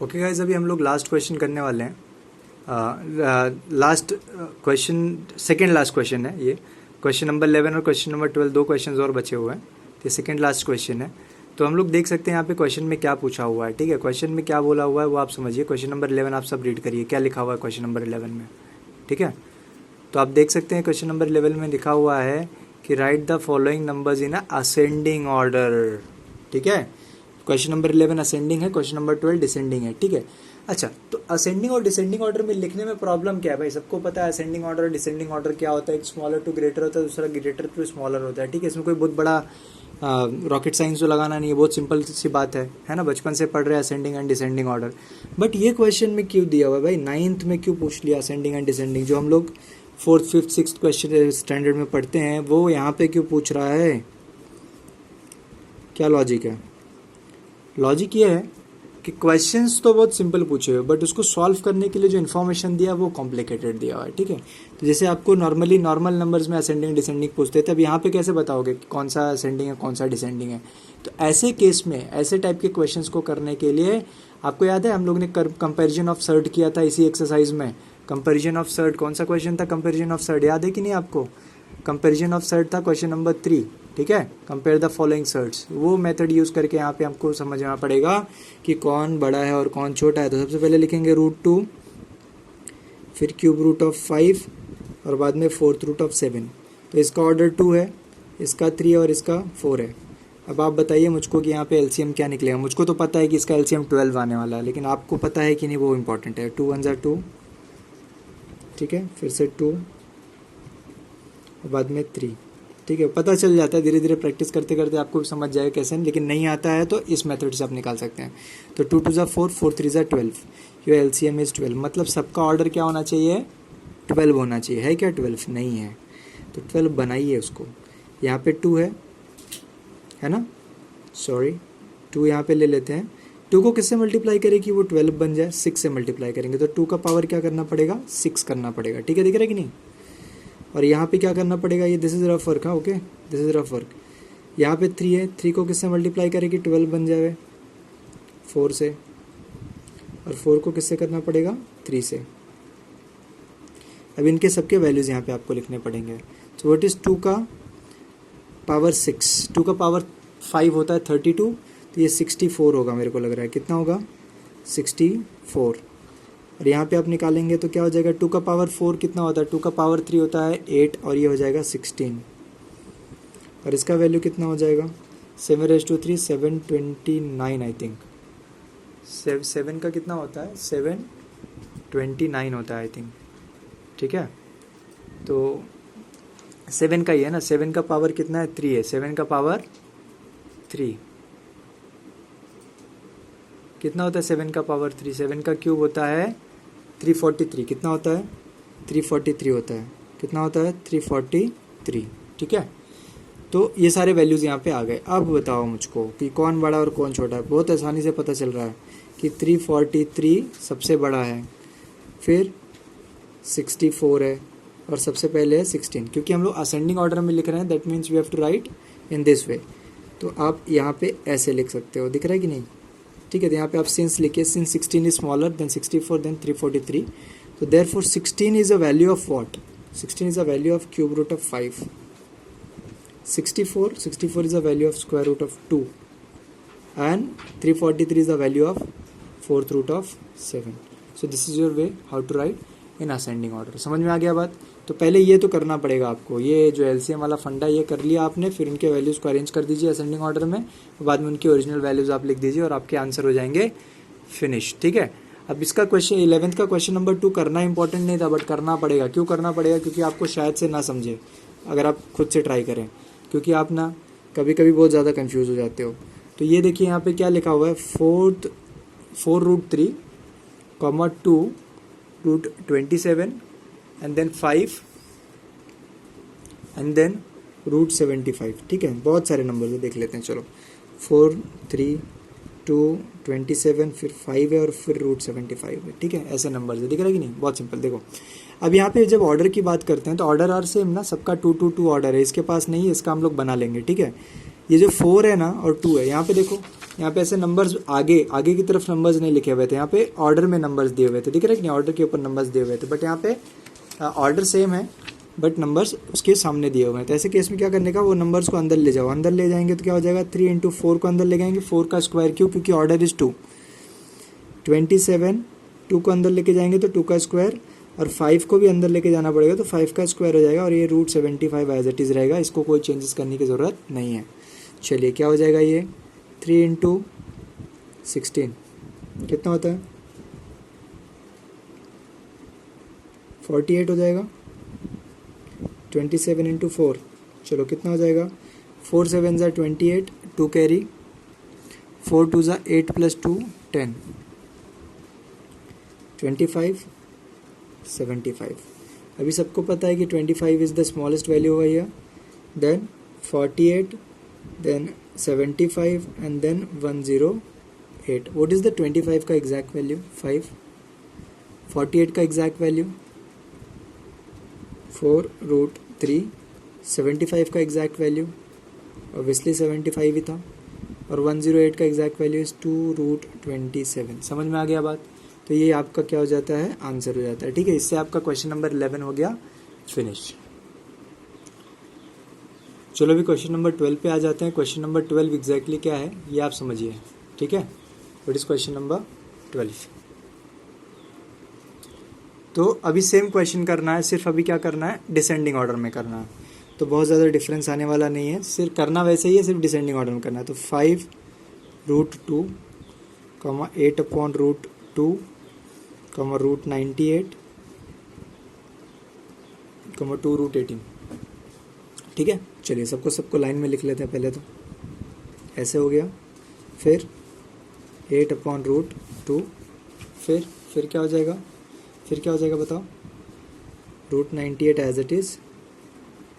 Okay guys, अभी हम लोग लास्ट क्वेश्चन करने वाले हैं। Last question, second last question है ये। क्वेश्चन नंबर 11 और क्वेश्चन नंबर 12 दो क्वेश्चन और बचे हुए हैं, तो ये सेकेंड लास्ट क्वेश्चन है। तो हम लोग देख सकते हैं यहाँ पे क्वेश्चन में क्या पूछा हुआ है। ठीक है, क्वेश्चन में क्या बोला हुआ है वो आप समझिए। क्वेश्चन नंबर 11 आप सब रीड करिए, क्या लिखा हुआ है क्वेश्चन नंबर 11 में। ठीक है, तो आप देख सकते हैं क्वेश्चन नंबर 11 में लिखा हुआ है कि right the following numbers in ascending order. ठीक है, क्वेश्चन नंबर 11 असेंडिंग है, क्वेश्चन नंबर 12 डिसेंडिंग है। ठीक है, अच्छा, तो असेंडिंग और डिसेंडिंग ऑर्डर में लिखने में प्रॉब्लम क्या है भाई? सबको पता है असेंडिंग ऑर्डर और डिसेंडिंग ऑर्डर क्या होता है। एक स्मॉलर टू ग्रेटर होता है, दूसरा ग्रेटर टू स्मॉलर होता है। ठीक है, इसमें कोई बहुत बड़ा रॉकेट साइंस तो लगाना नहीं है, बहुत सिंपल सी बात है ना। बचपन से पढ़ रहे हैं ascending and descending order. But ये क्वेश्चन में क्यों दिया हुआ है भाई? 9th में क्यों पूछ लिया असेंडिंग एंड डिसेंडिंग? जो हम लोग 4th, 5th, 6th question standard में पढ़ते हैं वो यहाँ पे क्यों पूछ रहा है? क्या लॉजिक है? लॉजिक ये है कि क्वेश्चंस तो बहुत सिंपल पूछे हुए, बट उसको सॉल्व करने के लिए जो इन्फॉर्मेशन दिया वो कॉम्प्लिकेटेड दिया हुआ है। ठीक है, तो जैसे आपको नॉर्मली नॉर्मल नंबर्स में असेंडिंग डिसेंडिंग पूछते थे, अब यहाँ पे कैसे बताओगे कि कौन सा असेंडिंग है कौन सा डिसेंडिंग है? तो ऐसे केस में, ऐसे टाइप के क्वेश्चंस को करने के लिए आपको याद है हम लोग ने कंपेरिजन ऑफ सर्ट किया था इसी एक्सरसाइज में। कंपेरिजन ऑफ सर्ट कौन सा क्वेश्चन था? कंपेरिजन ऑफ सर्ट याद है कि नहीं आपको? कंपेरिजन ऑफ सर्ट था क्वेश्चन नंबर 3। ठीक है, कंपेयर द फॉलोइंग सर्ट्स। वो मेथड यूज करके यहाँ पे हमको समझना पड़ेगा कि कौन बड़ा है और कौन छोटा है। तो सबसे पहले लिखेंगे √2, फिर क्यूब रूट ऑफ 5 और बाद में 4th रूट ऑफ 7। तो इसका ऑर्डर 2 है, इसका 3 और इसका 4 है। अब आप बताइए मुझको कि यहाँ पे एलसीएम क्या निकलेगा। मुझको तो पता है कि इसका एलसीएम 12 आने वाला है, लेकिन आपको पता है कि नहीं वो इम्पोर्टेंट है। 2 1 2, ठीक है, फिर से 2 और बाद में 3। ठीक है, पता चल जाता है, धीरे धीरे प्रैक्टिस करते करते आपको भी समझ जाएगा कैसे। लेकिन नहीं आता है तो इस मेथड से आप निकाल सकते हैं। तो 2 2 4, 4 3 12, योर एलसीएम इज 12। मतलब सबका ऑर्डर क्या होना चाहिए? 12 होना चाहिए। है क्या 12? नहीं है, तो 12 बनाइए उसको। यहाँ पे 2 है ना, सॉरी 2 यहाँ पे ले लेते हैं। 2 को किससे मल्टीप्लाई करें कि वो 12 बन जाए? 6 से मल्टीप्लाई करेंगे, तो 2 का पावर क्या करना पड़ेगा? 6 करना पड़ेगा। ठीक है, दिख रहा है कि नहीं? और यहाँ पे क्या करना पड़ेगा? ये दिस इज रफ वर्क। हाँ, okay, this is rough work. यहाँ पे 3 है, 3 को किससे मल्टीप्लाई करें कि 12 बन जाए? 4 से। और 4 को किससे करना पड़ेगा? 3 से। अब इनके सबके वैल्यूज़ यहाँ पे आपको लिखने पड़ेंगे। तो व्हाट इज़ 2 का पावर 6? 2 का पावर 5 होता है 32, तो ये 64 होगा मेरे को लग रहा है। कितना होगा? 64। और यहाँ पे आप निकालेंगे तो क्या हो जाएगा? 2 का पावर 4 कितना होता है? 2 का पावर 3 होता है 8, और ये हो जाएगा 16। और इसका वैल्यू कितना हो जाएगा? 7⁻3 729 आई थिंक। 7 का कितना होता है? 729 होता है आई थिंक। ठीक है, तो 7 का ही है ना। 7 का पावर कितना है? 3 है। 7 का पावर 3 कितना होता है? 7 का पावर 3। 7 का क्यूब होता है 343। कितना होता है? 343 होता है। कितना होता है? 343। ठीक है, तो ये सारे वैल्यूज़ यहाँ पे आ गए। अब बताओ मुझको कि कौन बड़ा और कौन छोटा है। बहुत आसानी से पता चल रहा है कि 343 सबसे बड़ा है, फिर 64 है, और सबसे पहले है 16। क्योंकि हम लोग असेंडिंग ऑर्डर में लिख रहे हैं, that means we have to write in this way. तो आप यहाँ पे ऐसे लिख सकते हो, दिख रहा है कि नहीं? ठीक है, तो यहाँ पे आप सिंस लिखिए, since 16 is smaller than 64 than 343, तो therefore 16 is a value of what? 16 is a value of cube root of 5। 64 is the value of square root of 2, and 343 is the value of 4th root of 7. So this is your way how to write in ascending order. समझ में आ गया बात? तो पहले ये तो करना पड़ेगा आपको, ये जो एलसीएम वाला फंडा ये कर लिया आपने, फिर उनके वैल्यूज़ को अरेंज कर दीजिए असेंडिंग ऑर्डर में, बाद में उनकी ओरिजिनल वैल्यूज़ आप लिख दीजिए और आपके आंसर हो जाएंगे फिनिश। ठीक है, अब इसका क्वेश्चन 11th का क्वेश्चन नंबर 2 करना इंपॉर्टेंट नहीं था, बट करना पड़ेगा। क्यों करना पड़ेगा? क्योंकि आपको शायद से ना समझे अगर आप खुद से ट्राई करें, क्योंकि आप ना कभी कभी बहुत ज़्यादा कंफ्यूज हो जाते हो। तो ये देखिए यहाँ पे क्या लिखा हुआ है? 4√3, 2 √27 एंड देन 5 एंड देन √75। ठीक है, बहुत सारे नंबर देख लेते हैं। चलो, 4 3 2 27, फिर 5 है और फिर √75 है। ठीक है, ऐसे नंबर है, दिख रहा है कि नहीं? बहुत सिंपल। देखो, अब यहाँ पे जब ऑर्डर की बात करते हैं तो ऑर्डर आर सेम ना, सबका 2 2 2 ऑर्डर है। इसके पास नहीं है, इसका हम लोग बना लेंगे। ठीक है, ये जो 4 है ना और 2 है, यहाँ पे देखो यहाँ पे ऐसे नंबर्स आगे आगे की तरफ नंबर्स नहीं लिखे हुए थे, यहाँ पे ऑर्डर में नंबर्स दिए हुए थे, दिख रहा है कि नहीं, ऑर्डर के ऊपर नंबर्स दिए हुए थे, बट यहाँ पे ऑर्डर सेम है बट नंबर्स उसके सामने दिए हुए हैं। तो ऐसे केस में क्या करने का, वो नंबर्स को अंदर ले जाओ, अंदर ले जाएंगे तो क्या हो जाएगा 3 × 4 को अंदर ले जाएंगे, 4 का स्क्वायर, क्यों, क्योंकि ऑर्डर इज 2, 27 2 को अंदर लेके जाएंगे तो 2 का स्क्वायर, और 5 को भी अंदर लेके जाना पड़ेगा तो 5 का स्क्वायर हो जाएगा, और ये √75 एज इट इज़ रहेगा, इसको कोई चेंजेस करने की ज़रूरत नहीं है। चलिए क्या हो जाएगा, ये 3 × 16 कितना होता है 48 हो जाएगा, 27 × 4 चलो कितना हो जाएगा, 4 7 ज़ा 28, 2 कैरी, 4 2 ज़ा 8 + 2 10, 25 75। अभी सबको पता है कि 25 इज़ द स्मॉलेस्ट वैल्यू हुआ है, then 48, then 75 and then 108। What is the 25 का एग्जैक्ट वैल्यू 5, 48 का एग्जैक्ट वैल्यू 4√3, 75 का एग्जैक्ट वैल्यू ऑब्वियसली 75 ही था, और 108 का एग्जैक्ट वैल्यू इज़ 2√27। समझ में आ गया बात, तो ये आपका क्या हो जाता है, आंसर हो जाता है। ठीक है, इससे आपका क्वेश्चन नंबर 11 हो गया फिनिश। चलो अभी क्वेश्चन नंबर 12 पे आ जाते हैं। क्वेश्चन नंबर 12 एग्जैक्टली क्या है ये आप समझिए। ठीक है, व्हाट इज क्वेश्चन नंबर 12। तो अभी सेम क्वेश्चन करना है, सिर्फ अभी क्या करना है, डिसेंडिंग ऑर्डर में करना है, तो बहुत ज़्यादा डिफरेंस आने वाला नहीं है, सिर्फ करना वैसे ही है, सिर्फ डिसेंडिंग ऑर्डर में करना है। तो 5√2, 8/√2, √98, 2√18। ठीक है, चलिए सबको लाइन में लिख लेते हैं पहले, तो ऐसे हो गया, फिर 8/√2, फिर क्या हो जाएगा, बताओ, √98 एज इट इज़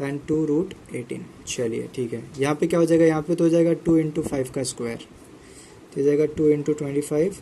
एंड 2√18। चलिए ठीक है, यहाँ पे क्या हो जाएगा, यहाँ पे तो हो जाएगा 2 × 5 का स्क्वायर, तो हो जाएगा 2 × 25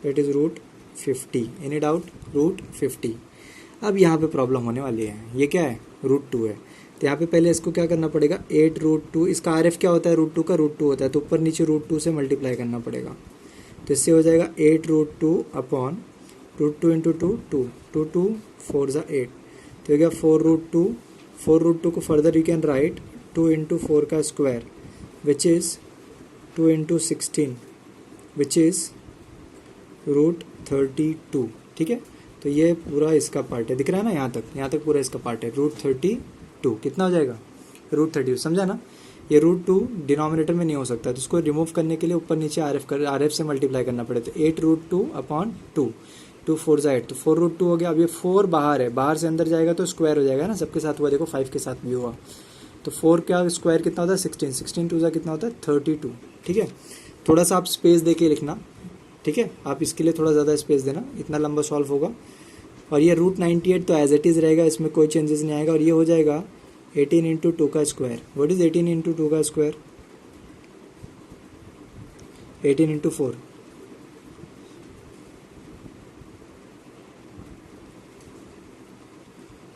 दैट इज़ √50। Any doubt, √50। अब यहाँ पे प्रॉब्लम होने वाली है, ये क्या है, √2 है, तो यहाँ पे पहले इसको क्या करना पड़ेगा, 8√2, इसका RF क्या होता है, √2 का √2 होता है, तो ऊपर नीचे √2 से मल्टीप्लाई करना पड़ेगा, तो इससे हो जाएगा 8√2 अपॉन √2 × 2 2, 2 2 4 ज़ा 8, तो हो गया 4√2। 4√2 को फर्दर यू कैन राइट 2 × 4 का square which is 2 × 16 which is √32। ठीक है, तो ये पूरा इसका पार्ट है, दिख रहा है ना, यहाँ तक पूरा इसका पार्ट है, √32 कितना हो जाएगा, √32। समझा ना, ये √2 डिनोमिनेटर में नहीं हो सकता, तो इसको रिमूव करने के लिए ऊपर नीचे RF से मल्टीप्लाई करना पड़े, तो 8√2 अपॉन 2, 2 4 ज़ा 8, तो 4√2 हो गया। अब ये 4 बाहर है, बाहर से अंदर जाएगा तो स्क्वायर हो जाएगा ना, सबके साथ हुआ, देखो 5 के साथ भी हुआ, तो 4 का स्क्वायर कितना होता है 16, 16 2 ज़ा कितना होता है 32। ठीक है, थोड़ा सा आप स्पेस दे के लिखना, ठीक है, आप इसके लिए थोड़ा ज़्यादा स्पेस देना, इतना लंबा सॉल्व होगा। और ये √98 तो एज इट इज़ रहेगा, इसमें कोई चेंजेस नहीं आएगा, और ये हो जाएगा 18 × 2 का स्क्वायर। व्हाट इज़ 18 × 2 का स्क्वायर, 18 × 4,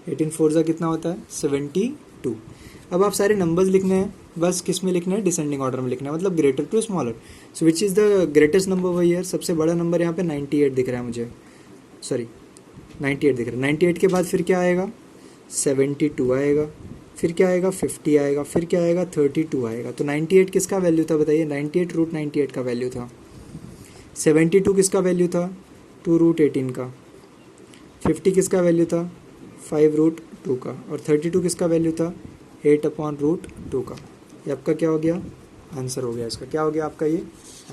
18 4 ज़ा कितना होता है 72। अब आप सारे नंबर्स लिखने हैं, बस किस में लिखना है, डिसेंडिंग ऑर्डर में लिखना है, मतलब greater to smaller. So which is the greatest number over here, सबसे बड़ा नंबर यहाँ पे 98 दिख रहा है मुझे, सॉरी 98 दिख रहा है। 98 के बाद फिर क्या आएगा, 72 आएगा, फिर क्या आएगा 50 आएगा, फिर क्या आएगा 32 आएगा। तो 98 किसका वैल्यू था बताइए, 98 √98 का वैल्यू था। 72 किसका वैल्यू था, 2√18 का। 50 किसका वैल्यू था, 5√2 का। और 32 किसका वैल्यू था, 8/√2 का। ये आपका क्या हो गया, आंसर हो गया, इसका क्या हो गया, आपका ये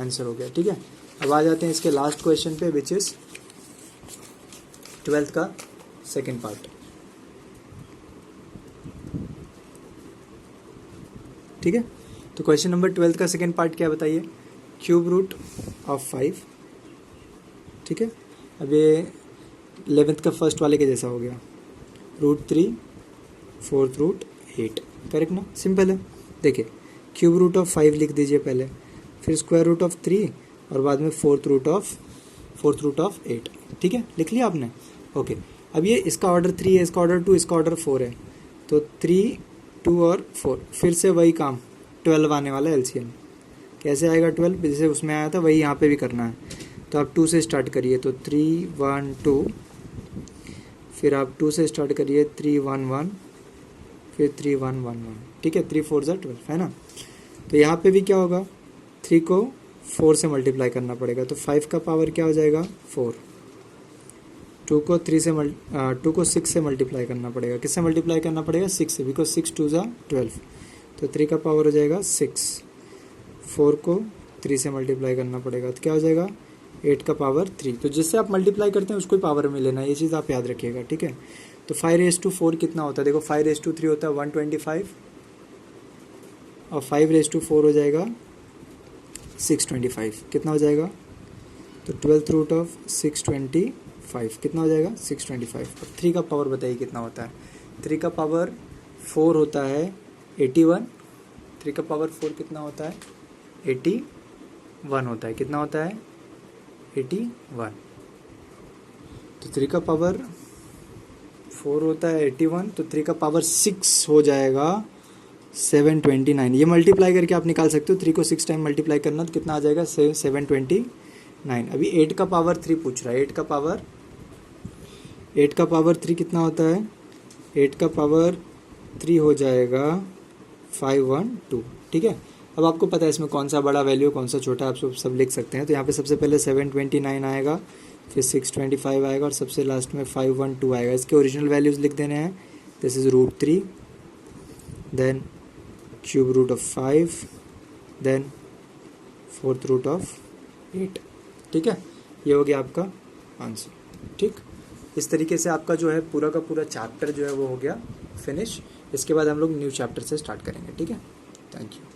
आंसर हो गया। ठीक है, अब आ जाते हैं इसके लास्ट क्वेश्चन पे, विच इज़ 12th का सेकेंड पार्ट। ठीक है, तो क्वेश्चन नंबर 12th का सेकेंड पार्ट क्या बताइए, क्यूब रूट ऑफ 5। ठीक है, अब ये 11th का फर्स्ट वाले के जैसा हो गया, √3 4th रूट 8, करेक्ट ना, सिंपल है। देखिए क्यूब रूट ऑफ 5 लिख दीजिए पहले, फिर स्क्वायर रूट ऑफ 3 और बाद में फोर्थ रूट ऑफ 8। ठीक है, लिख लिया आपने, ओके। अब ये इसका ऑर्डर 3 है, इसका ऑर्डर 2, इसका ऑर्डर 4 है, तो 3 2 और 4, फिर से वही काम 12 आने वाला एलसीएम। कैसे आएगा 12, जैसे उसमें आया था वही यहाँ पे भी करना है। तो आप 2 से स्टार्ट करिए, तो 3 1 2, फिर आप 2 से स्टार्ट करिए 3 1 1, फिर 3 1 1 1, ठीक है। 3 4 12 है ना। तो यहाँ पे भी क्या होगा, 3 को 4 से मल्टीप्लाई करना पड़ेगा, तो 5 का पावर क्या हो जाएगा 4। 2 को 6 से मल्टीप्लाई करना पड़ेगा, किससे मल्टीप्लाई करना पड़ेगा 6 से, बिकॉज 6 2 ज़ा 12, तो 3 का पावर हो जाएगा 6। 4 को 3 से मल्टीप्लाई करना पड़ेगा, तो क्या हो जाएगा 8 का पावर 3। तो जिससे आप मल्टीप्लाई करते हैं उसको ही पावर में लेना, ये चीज़ आप याद रखिएगा, ठीक है। तो 5 कितना होता है, देखो 5 होता है 125, और 5 हो जाएगा 625, कितना हो जाएगा, तो 12th रूट ऑफ 625 कितना हो जाएगा 625। अब 3 का पावर बताइए कितना होता है, 3 का पावर 4 होता है 81, 3 का पावर 4 कितना होता है 81 होता है, कितना होता है 81। तो 3 का पावर 4 होता है 81, तो 3 का पावर 6 हो जाएगा 729। ये मल्टीप्लाई करके आप निकाल सकते हो, 3 को 6 टाइम मल्टीप्लाई करना तो कितना आ जाएगा 729। अभी 8 का पावर 3 पूछ रहा है, 8 का पावर 3 कितना होता है, 8 का पावर 3 हो जाएगा 512, ठीक है। अब आपको पता है इसमें कौन सा बड़ा वैल्यू कौन सा छोटा, आप सब लिख सकते हैं। तो यहाँ पे सबसे पहले 729 आएगा, फिर 625 आएगा, और सबसे लास्ट में 512 आएगा। इसके ओरिजिनल वैल्यूज़ लिख देने हैं, this is √3, then cube root of 5, then 4th root of 8, ठीक है। ये हो गया आपका आंसर, ठीक। इस तरीके से आपका जो है पूरा का पूरा चैप्टर जो है वो हो गया फिनिश। इसके बाद हम लोग न्यू चैप्टर से स्टार्ट करेंगे, ठीक है। Thank you.